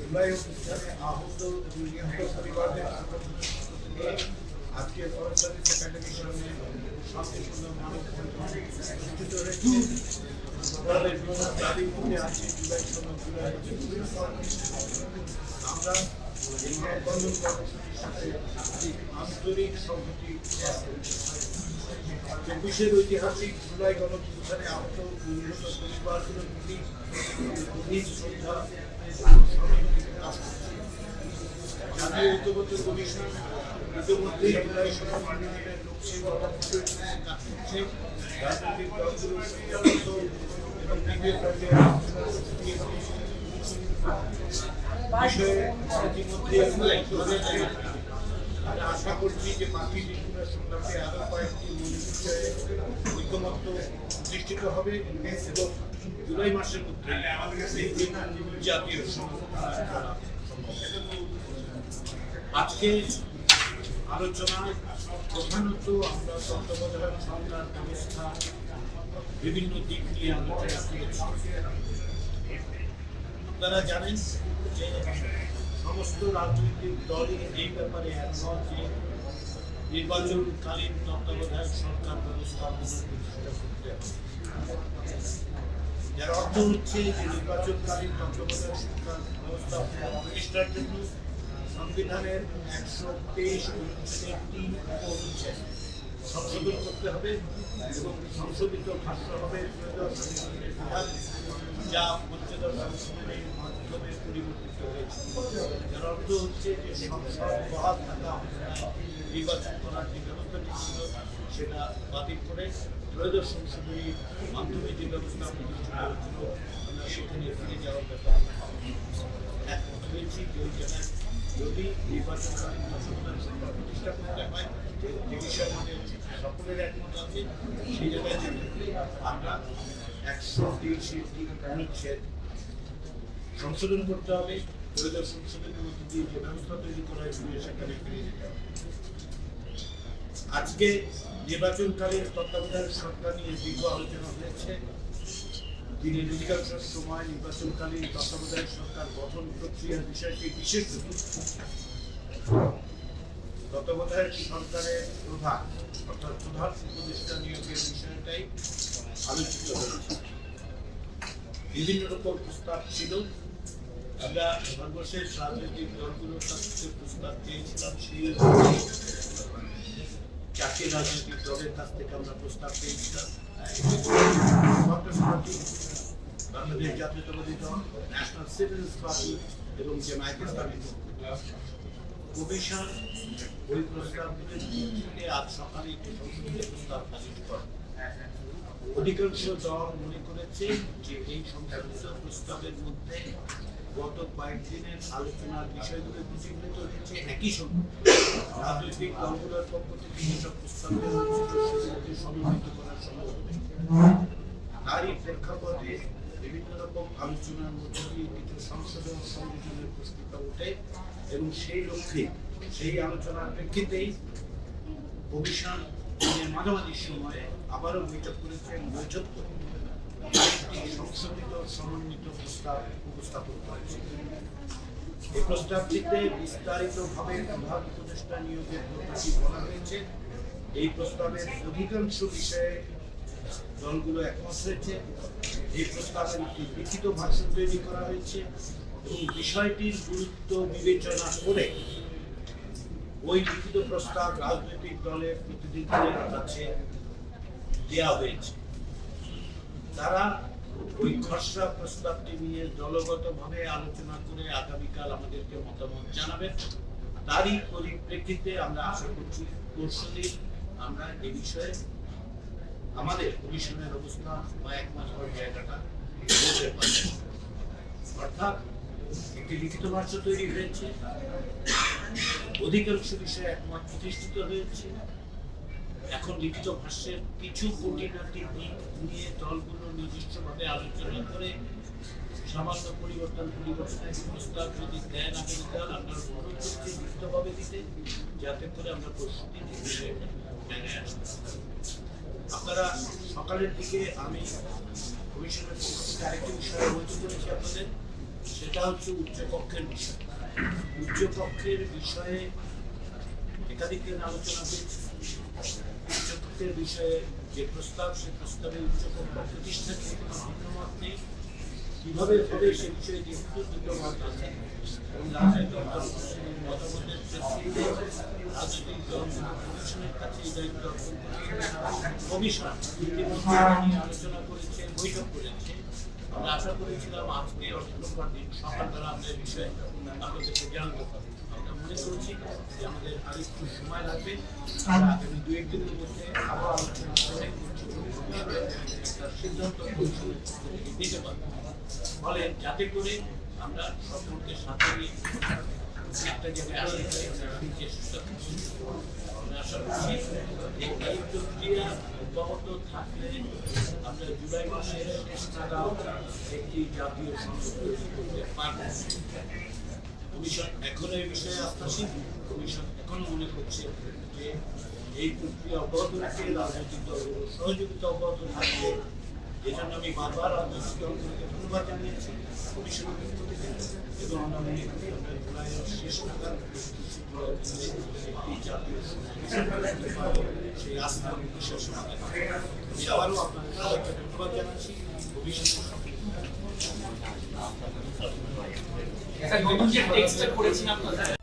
জুলাই অভিযানে আহত নিহত পরিবারদের নিয়ে আজকে সরকারি একাডেমির সামনে শান্তিপূর্ণ মানব বন্ধন অনুষ্ঠিত হয়েছে। তাদের বিভিন্ন দাবির মধ্যে আছে জুলাই সনদ, জুলাই আমরা এই মানববন্ধন কর্মসূচির সাথে আন্তরিক সংহতি চব্বিশের ঐতিহাসিক জুলাই গণঅভ্যুত্থানে আহত নিহত পরিবারগুলোর প্রতি গভীর শ্রদ্ধা জাতীয় ঐক্যবদ্ধ কমিশন ইতিমধ্যেই জুলাই সনদ বাস্তবায়নের লক্ষ্যে কাজ করছে। রাজনৈতিক দলগুলোর সংযত এবং তৃতীয় পর্যায়ে বিষয়ে ইতিমধ্যে আমরা আশা করছি যে বাকি দিনগুলোর সংলাপে আরো কয়েকটি মূল বিষয়ে ঐকমত্য প্রতিষ্ঠিত হবে এবং জুলাই মাসের মধ্যে জাতীয় আজকে আলোচনায় প্রধানত আমরা তত্ত্বাবধায়ক সরকার ব্যবস্থা বিভিন্ন দিক নিয়ে আলোচনা করেছি। আপনারা জানেন যে সমস্ত রাজনৈতিক দলই এই ব্যাপারে একমত যে নির্বাচনকালীন তত্ত্বাবধায়ক সরকার ব্যবস্থা প্রতিষ্ঠা করতে হবে। যার অর্থ হচ্ছে যে নির্বাচনকালীন তত্ত্বাবধায়ক সরকার ব্যবস্থা প্রতিষ্ঠার জন্য সংবিধানের 123 অনুচ্ছেদ সংশোধন করতে হবে এবং সংশোধিত ভাষ্য হবে যা পঞ্চদশ সংশোধনের মাধ্যমে পরিবর্তিত হয়েছে। যার অর্থ হচ্ছে যে সংসদ বহাল থাকা নির্বাচন করার যে ব্যবস্থাটি ছিল সেটা বাতিল করে ত্রয়োদশ সংশোধনীর মাধ্যমে যে ব্যবস্থা প্রতিষ্ঠিত হয়েছিল আমরা সেখানে ফিরে যাওয়ার ব্যাপারে একমত হয়েছি যে ওই জায়গায় যদি নির্বাচনকালীন তত্ত্বাবধায়ক সরকার প্রতিষ্ঠা করতে হয় যে বিষয়ে আমাদের সকলের একমত আছে সেই জায়গায় আমরা 123 অনুচ্ছেদ সংশোধন করতে হবে। ত্রয়োদশ সংশোধনের মধ্যে দিয়ে যে ব্যবস্থা তৈরি করা হয়েছিল সেখানে ফিরে যেতে হবে। আজকে নির্বাচনকালীন তত্ত্বাবধায়ক সরকার নিয়ে দীর্ঘ আলোচনা হয়েছে। দিনের অধিকাংশ সময় নির্বাচনকালীন তত্ত্বাবধায়ক সরকার গঠন প্রক্রিয়ার বিষয়টি বিশেষ তত্ত্বাবধায়ক সরকারের প্রধান অর্থাৎ প্রধান উপদেষ্টা নিয়োগের বিষয়টাই আলোচিত হয়েছে। বিভিন্ন রকম প্রস্তাব ছিল। আমরা সর্বশেষ রাজনৈতিক দলগুলোর কাছ থেকে প্রস্তাব চেয়েছিলাম, সেই চারটি রাজনৈতিক দলের কাছ থেকে আমরা প্রস্তাব পেয়েছিলাম। বাংলাদেশ জাতীয়তাবাদী দল, ন্যাশনাল সিটিজেন্স পার্টি এবং জামায়াতে ইসলামী কমিশন ওই প্রস্তাবগুলির থেকে আজ সকালে একটি সংশোধিত প্রস্তাব হাজির করে। অধিকাংশ দল মনে করেছে যে এই সংশোধিত প্রস্তাবের মধ্যে গত কয়েকদিনের আলোচনার বিষয়গুলো প্রতিফলিত হয়েছে। একই সঙ্গে রাজনৈতিক দলগুলোর পক্ষ থেকে যেসব প্রস্তাবের সমন্বিত করার সম্ভব হবে তারই প্রেক্ষাপটে বিভিন্ন রকম আলোচনার মধ্যে দিয়ে কিছু সংশোধন সংযোজনের প্রস্তুত ওঠে এবং সেই লক্ষ্যে সেই আলোচনার প্রেক্ষিতেই কমিশন মাঝামাঝি সময়ে আবারও বৈঠক করেছেন। বৈঠক করে একটি সংশোধিত সমন্বিত প্রস্তাব উপস্থাপন করেছে। এই প্রস্তাবটিতে বিস্তারিতভাবে প্রধান উপদেষ্টা নিয়োগের পদ্ধতি বলা হয়েছে। এই প্রস্তাবের অধিকাংশ বিষয়ে দলগুলো একমত হয়েছে। এই প্রস্তাবের একটি লিখিত ভাষ্য তৈরি করা হয়েছে এবং বিষয়টির গুরুত্ব বিবেচনা করে ওই লিখিত প্রস্তাব রাজনৈতিক দলের প্রতিনিধিদের কাছে দেওয়া হয়েছে। তারা ওই খসড়া প্রস্তাবটি নিয়ে দলগতভাবে আলোচনা করে আগামীকাল আমাদেরকে মতামত জানাবেন। তারই পরিপ্রেক্ষিতে আমরা আশা করছি পরশুদিন আমরা এই বিষয়ে আমাদের কমিশনের অবস্থান বা একমত হওয়ার জায়গাটা বলতে পারব। অর্থাৎ একটি লিখিত ভাষ্য তৈরি হয়েছে, অধিকাংশ বিষয়ে একমত প্রতিষ্ঠিত হয়েছে। এখন লিখিত ভাষ্যের কিছু খুঁটিনাটি দিক নিয়ে দলগুলো নিজস্বভাবে আলোচনা করে সামান্য পরিবর্তনের প্রস্তাব যদি দেন আগামীকাল আমরা অনুরোধ করছি লিখিতভাবে দিতে, যাতে করে আমরা প্রস্তুতি জেনে আসতে। আপনারা সকালের দিকে আমি কমিশনের আরেকটি বিষয়ে বলতে করেছি আপনাদের সেটা হচ্ছে উচ্চকক্ষের বিষয়। উচ্চকক্ষের বিষয়ে একাধিক দিন আলোচনা হয়েছে। উচ্চকক্ষের বিষয়ে যে প্রস্তাব, সে প্রস্তাবে উচ্চকক্ষ প্রতিষ্ঠা নিয়ে কোনো ভিন্নমত নেই। কিভাবে হবে সে বিষয়ে যেহেতু দুটো মত আছে এবং রাজনৈতিক মতামতের প্রেক্ষিতে রাজনৈতিক দল কমিশনের কাছে এই দায়িত্ব অর্পণ করেছে। কমিশন ইতিমধ্যে নিয়ে আলোচনা করেছে, বৈঠক করেছে। আমরা আশা করেছিলাম আজকে অর্থনৈতিক দিন সকালবেলা আমরা এই বিষয়ে আপনাদেরকে জানাতে পারবো। আমরা মনে করছি যে আমাদের আরেকটু সময় লাগবে। আমরা আগামী 2-1 দিনের মধ্যে আবার আলোচনা করে একটা সিদ্ধান্ত দিতে পারবো। ফলে যাতে করে আমরা সকলকে সাথে নিয়ে একটা জায়গায় আসতে চেষ্টা করছি। আমরা আশা করছি এই প্রক্রিয়া অব্যাহত থাকলে আমরা জুলাই মাসের শেষ নাগাদ একটি জাতীয় সংসদ তৈরি করতে পারব। কমিশন এখনো এই বিষয়ে আস্থাশীল। কমিশন এখনো মনে করছে যে এই প্রক্রিয়া অব্যাহত রাখে রাজনৈতিক দলগুলোর সহযোগিতা অব্যাহত থাকবে। এই জন্য আমি বারবার রাজনৈতিক দলগুলোকে ধন্যবাদ জানিয়েছি কমিশনের পক্ষ থেকে এবং আমরা মনে করি আমরা জুলাইয়ের শেষ নাগাদ একটি জাতীয় সেই আস্থা বিশ্বাস সমাধান। আমি আবারও আপনাদের সবাইকে ধন্যবাদ জানাচ্ছি। কমিশনের নতুন যে টেক্সটটা করেছেন আপনাদের